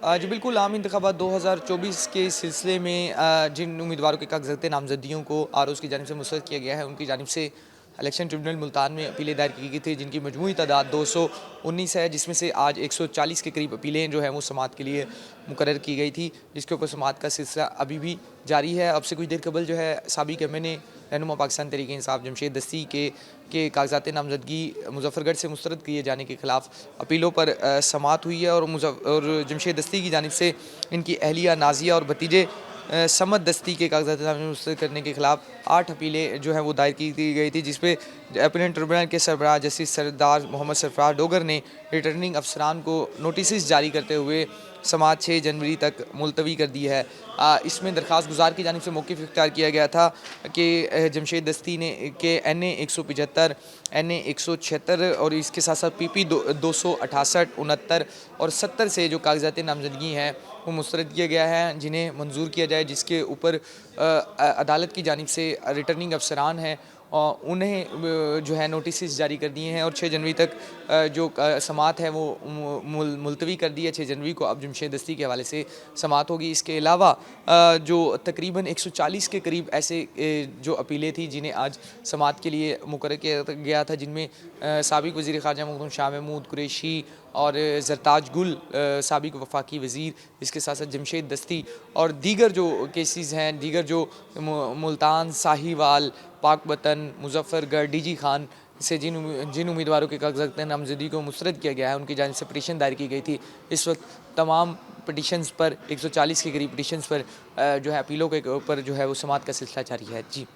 जी बिल्कुल, आम इंतखाबात 2024 के सिलसिले में जिन उम्मीदवारों के कागज़ात नामज़दगियों को आरओज़ की जानिब से मुस्तरद किया गया है, उनकी जानिब से इलेक्शन ट्रिब्यूनल मुल्तान में अपीलें दायर की गई थी, जिनकी मजमूई तादाद 219 है, जिसमें से आज 140 के करीब अपीलें जो हैं वो समाअत के लिए मुकर्रर की गई थी, जिसके ऊपर समाअत का सिलसिला अभी भी जारी है। अब से कुछ देर कबल जो है साबिक़ एमएनए रहनुमा पाकिस्तान तहरीक-ए-इंसाफ जमशेद दस्ती के कागज़ात नामज़दगी मुज़फ़्फ़रगढ़ से मुस्तरद किए जाने के खिलाफ अपीलों पर समाअत हुई है और जमशेद दस्ती की जानिब से इनकी अहलिया नाज़िया और भतीजे समद दस्ती के कागज़ात मुस्तरद करने के खिलाफ 8 अपीलें जो हैं वो दायर की गई थी, जिस पे अपीलेट ट्रिब्यूनल के सरबराह जस्टिस सरदार मोहम्मद सरफराज डोगर ने रिटर्निंग अफसरान को नोटिस जारी करते हुए समाअत 6 जनवरी तक मुलतवी कर दी है। इसमें दरख्वास्त गुजार की जानिब से मौक़िफ़ इख्तियार किया गया था कि जमशेद दस्ती ने के NA 175, NA 176 और इसके साथ साथ PP 268, 69 और 70 से जो कागज़ात नामज़दगी हैं वो मुस्तरद किया गया है, जिन्हें मंजूर किया जाए, जिसके ऊपर अदालत की जानिब से रिटर्निंग अफसरान हैं उन्हें जो है नोटिस जारी कर दिए हैं और 6 जनवरी तक जो समाअत है वो मुलतवी कर दी है। 6 जनवरी को अब जमशेद दस्ती के हवाले से समाअत होगी। इसके अलावा जो तकरीबन 140 के करीब ऐसे जो अपीलें थी जिन्हें आज समाअत के लिए मुकर्रर किया गया था, जिनमें साबिक़ वज़ीर ख़ारजा मखदूम शाह महमूद कुरैशी और ज़रताज गुल साबिक़ वफ़ाकी वज़ीर, इसके साथ साथ जमशेद दस्ती और दीगर जो केसेस हैं, दीगर जो मुल्तान, साहिवाल, पाकवतन, मुज़फ़्फ़रगढ़, DG खान से जिन उम्मीदवारों के कागज़ात नामज़दगी को मुस्तरद किया गया है, उनकी जानिब से पिटीशन दायर की गई थी। इस वक्त तमाम पिटीशंस पर 140 के करीब पिटीशंस पर जो है अपीलों के ऊपर जो है वो समाअत का सिलसिला जारी है। जी।